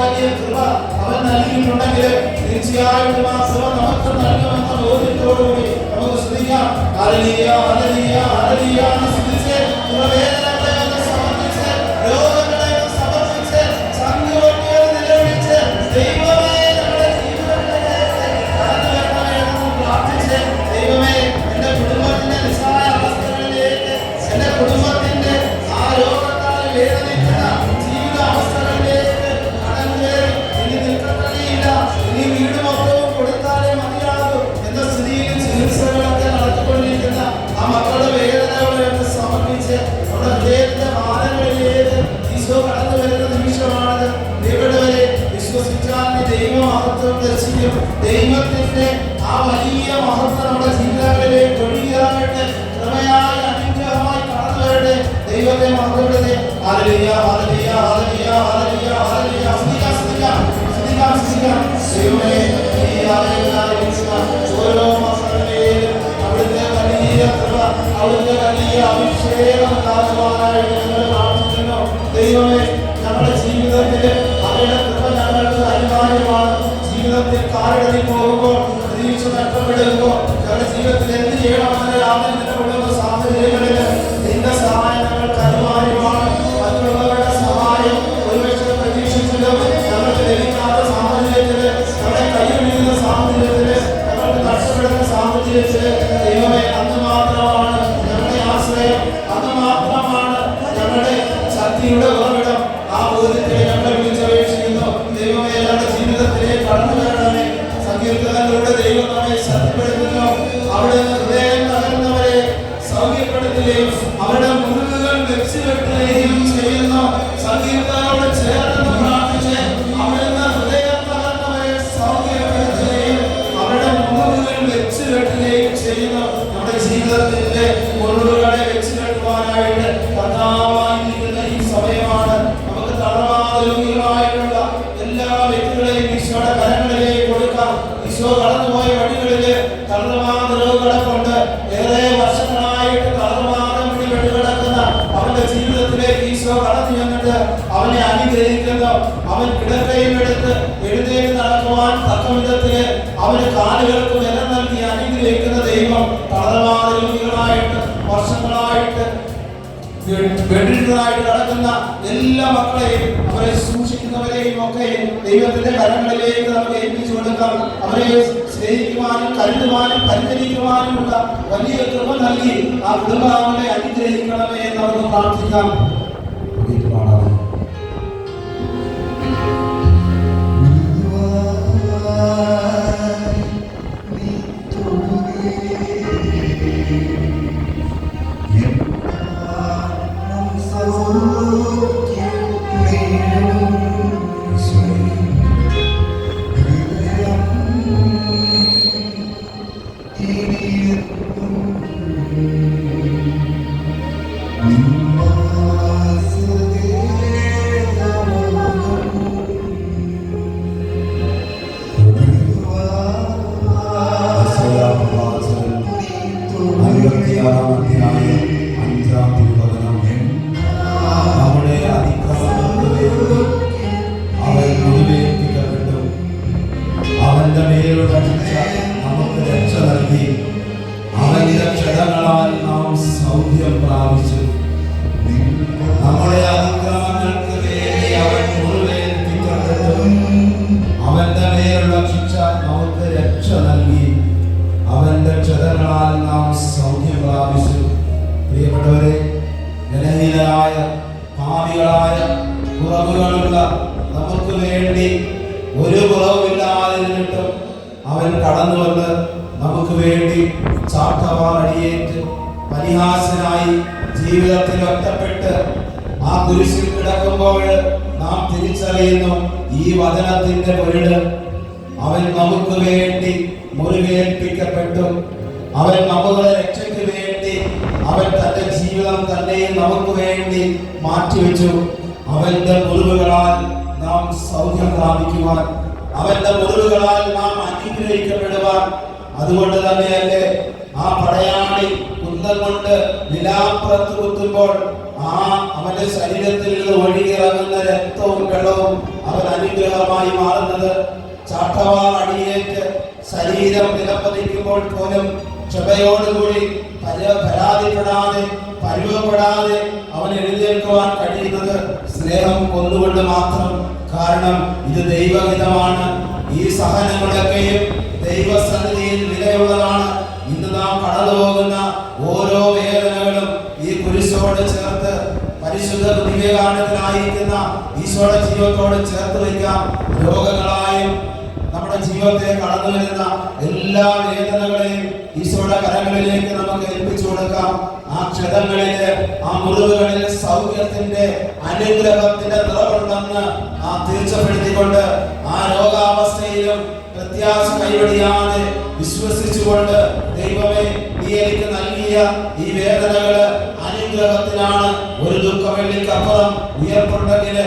വലിയ കൃപ അവൻ നൽകിയിട്ടുണ്ടെങ്കിൽ തീർച്ചയായിട്ടും ആ കൃപ നമുക്ക് നൽകുമെന്ന ബോധ്യത്തോടുകൂടി നമുക്ക് സ്തുതിക്കാം. ഹല്ലേലൂയ ഹല്ലേലൂയ ഹല്ലേലൂയ എന്ന് സ്തുതിച്ച് വേദനകളെ ഒന്ന് സമർപ്പിച്ച് രോഗങ്ങളെ ഒന്ന് സമർപ്പിച്ച് സംഘടനയെ നിലവിളിച്ച് ദൈവമേ നമ്മുടെ ജീവിതത്തിലേക്ക് കടന്നു വരണമെന്ന് പ്രാർത്ഥിച്ച് ദൈവമേ എന്റെ കുടുംബത്തിന്റെ നിസ്സായ അവസ്ഥകളിലേക്ക് എന്റെ കുടുംബത്തിന്റെ ആ രോഗത്താൽ വേദനിക്കുന്ന ജീവിത അവസ്ഥകളിലേക്ക് കടന്നു കയറി ഇനി നിൽക്കത്തണിയില്ല, ഇനി വീട് മൊത്തവും കൊടുത്താലേ മതിയാകും എന്ന സ്ഥിതിയിൽ ചികിത്സകളൊക്കെ നടത്തിക്കൊണ്ടിരിക്കുന്ന ആ മക്കളുടെ വേദനകളെ സമർപ്പിച്ച് നമ്മുടെ ഹൃദയത്തിന്റെ ഭാരങ്ങളിലേക്ക് ഈശോ കടന്നു വരുന്ന നിമിഷമാണത്. ദൈവങ്ങളെ വിശ്വസിച്ചാൽ ദൈവമഹത്വം ദർശിക്കും. ദൈവത്തിന്റെ ആ വലിയ മഹത്വം നമ്മുടെ ജീവിതങ്ങളിലേക്ക് ഒഴുകിയാകട്ടെ, കൃപയായ അനുഗ്രഹമായി കടന്നു വരട്ടെ. ദൈവത്തെ മഹത്വപ്പെടുത്തി hallelujah hallelujah hallelujah hallelujah hallelujah സ്തുതിക്കാം സ്തുതിക്കാം സ്തുതിക്കാം സ്തുതിക്കാം. ദൈവമേ ഈ ആരാധന ഓരോ മക്കളിലും അവിടുത്തെ വലിയ കൃപ അവിടുത്തെ വലിയ അഭിഷേകം ഉണ്ടാകുവാനായിട്ട് ഞങ്ങൾ പ്രാർത്ഥിക്കുന്നു. ദൈവമേ ഞങ്ങളുടെ ജീവിതത്തിൽ അവരുടെ കൃപ ഞങ്ങൾക്ക് അനിവാര്യമാണ്. ജീവിതത്തിൽ കാലടി പോകുമ്പോൾ പ്രതീക്ഷ നഷ്ടപ്പെടുമ്പോൾ ഞങ്ങളുടെ ജീവിതത്തിൽ എന്ത് ചെയ്യണമെന്ന് ആഗ്രഹിക്കപ്പെടുന്ന സാഹചര്യങ്ങളിൽ നിന്റെ സഹായം ഞങ്ങൾക്ക് അനിവാര്യമാണ്. മറ്റുള്ളവരുടെ സഹായം ഒരുപക്ഷെ പ്രതീക്ഷിച്ചതും ഞങ്ങൾക്ക് ലഭിക്കാത്ത സാഹചര്യത്തിൽ, ഞങ്ങളുടെ കൈയൊഴിയുന്ന സാഹചര്യത്തിൽ, ഞങ്ങൾക്ക് നഷ്ടപ്പെടുന്ന സാഹചര്യത്തിൽ ദൈവമേ അന്ന് മാത്രമാണ് ഞങ്ങളുടെ ആശ്രയം, അന്ന് മാത്രമാണ് ഞങ്ങളുടെ ശക്തിയുടെ ഉറവിടം. ആ ബോധ്യത്തെ ഞങ്ങൾ വിളിച്ചപേക്ഷിക്കുന്നു. ദൈവമേ ഞങ്ങളുടെ ജീവിതത്തിലേക്ക് കടന്നു വരണമേ. സങ്കീർത്തനങ്ങളിലൂടെ ദൈവം നമ്മെ ശക്തിപ്പെടുത്തുന്നു. അവിടെ ഹൃദയം തകർന്നവരെ സൗഖ്യപ്പെടുത്തുകയും അവരുടെ മുറിവുകൾ വെച്ചുകെട്ടുകയും ചെയ്യുന്നു. സങ്കീർത്തനങ്ങളോട് ചേർന്ന് പ്രാർത്ഥിച്ച് അവിടുന്ന് ഹൃദയം തകർന്നവരെ സൗഖ്യപ്പെടുത്തുകയും അവരുടെ മുറിവുകൾ വെച്ചുകെട്ടുകയും ചെയ്യുന്നു. നമ്മുടെ ജീവിതത്തിന്റെ മുറിവുകളെ വെച്ചുകെട്ടുവാനായിട്ട് കർത്താവായിരിക്കുന്ന ഈ സമയമാണ്. നമുക്ക് തളർവാദരോഗികളായിട്ടുള്ള എല്ലാ വ്യക്തികളെയും ഈശോയുടെ കരങ്ങളിലേക്ക് കൊടുക്കാം. ഈശോ കടന്നുപോയ വഴികളില് തളർവാദരോഗികളെ കൊണ്ട് ഏറെ വർഷങ്ങളായിട്ട് തളർവാദം പിടിപെട്ട് കിടക്കുന്ന അവന്റെ ജീവിതത്തിലേക്ക് ഈശോ കടന്നു ചെന്നിട്ട് അവനെ അനുഗ്രഹിക്കുന്നു. അവൻ കിടക്കയും എടുത്ത് എഴുന്നേറ്റ് നടക്കുവാൻ തക്ക വിധത്തില് അവന് കാലുകൾക്ക് വില നൽകി അനുഗ്രഹിക്കുന്ന ദൈവം തളർവാദരോഗികളായിട്ട് വർഷങ്ങളായിട്ട് വെടികളായിട്ട് നടക്കുന്ന എല്ലാ മക്കളെയും അവരെ സൂക്ഷിക്കുന്നവരെയും ഒക്കെ ദൈവത്തിന്റെ കരങ്ങളിലേക്ക് നമുക്ക് ഏൽപ്പിച്ചു കൊടുക്കാം. അവരെ സ്നേഹിക്കുവാനും കരുതുവാനും പരിചരിക്കുവാനുമുള്ള വലിയ കൃപ നൽകി ആ കുടുംബാവനെ അനുഗ്രഹിക്കണമേ എന്ന് നമുക്ക് പ്രാർത്ഥിക്കാം. പ്രിയപ്പെട്ടവരെ, ബലഹീനരായ പാപികളായ കുറവുകളുള്ള നമുക്ക് വേണ്ടി ഒരു കുറവുമില്ലാതിരുന്നിട്ടും അവൻ കടന്നു വന്ന് നമുക്ക് വേണ്ടി ചാട്ടവാറടിയേറ്റ് പരിഹാസനായി ജീവിതത്തിൽ ഒറ്റപ്പെട്ട് ആ കുരിശിൽ കിടക്കുമ്പോൾ നാം തിരിച്ചറിയുന്നു ഈ വചനത്തിന്റെ പൊരുള്. അവൻ നമുക്ക് വേണ്ടി മുറിവേൽപ്പിക്കപ്പെട്ടു. അവൻ നമ്മുടെ രക്ഷയ്ക്ക് വേണ്ടി അവൻ തന്റെ ജീവിതം തന്നെ നമുക്ക് വേണ്ടി മാറ്റിവെച്ചു. അവന്റെ മുറിവുകളാൽ നാം സൗഖ്യം പ്രാപിക്കുവാൻ, അവന്റെ മുറിവുകളാൽ നാം അനുഗ്രഹിക്കപ്പെടുവാൻ. അതുകൊണ്ട് തന്നെയല്ലേ ആ പടയാളി കുന്തം കൊണ്ട് വിലാപ്പുറത്ത് കുത്തുമ്പോൾ അവന്റെ ശരീരത്തിൽ നിന്ന് ഒഴുകിയിറങ്ങുന്ന രക്തവും വെള്ളവും അവൻ അനുഗ്രഹമായി മാറുന്നത്. ചാട്ടവാർ അടിയേറ്റ് ശരീരം നിലപ്പതിക്കുമ്പോൾ പോലും ക്ഷമയോടുകൂടി പരാതിപ്പെടാതെ പരുവപ്പെടാതെ അവൻ എഴുന്നേൽക്കുവാൻ കഴിയുന്നത് സ്നേഹം കൊണ്ടുകൊണ്ട് മാത്രം. കാരണം ഇത് ദൈവഹിതമാണ്. ഈ സഹനങ്ങളൊക്കെയും ദൈവസന്നിധിയിൽ വിലയുള്ളതാണ്. ഇന്ന് നാം കടന്നു പോകുന്ന ഓരോ വേദനകളും ഈ കുരിശോട് ചേർത്ത് പരിശുദ്ധ ദിവ്യകാരണത്തിലായിരിക്കുന്ന ഈശോയുടെ ജീവിതത്തോട് ചേർത്ത് വയ്ക്കാം. രോഗങ്ങളായും നമ്മുടെ ജീവിതത്തെ കടന്നു വരുന്ന എല്ലാ വേദനകളെയും ഈശോയുടെ കരങ്ങളിലേക്ക് നമുക്ക് ഏൽപ്പിച്ചു കൊടുക്കാം. ആ ക്ഷതങ്ങളില്, ആ മുറിവുകളിൽ സൗഖ്യത്തിന്റെ അനുഗ്രഹത്തിന്റെ നിറവുണ്ടെന്ന് തീർച്ചപ്പെടുത്തിക്കൊണ്ട് ആ രോഗാവസ്ഥയിലും പ്രത്യാശ കൈവടിയാതെ വിശ്വസിച്ചുകൊണ്ട് ദൈവമേ, നീ എനിക്ക് നൽകിയ ഈ വേദനകള് അനുഗ്രഹത്തിനാണ്. ഒരു ദുഃഖവെള്ളിക്കപ്പുറം ഉയർപ്പുണ്ടെങ്കിൽ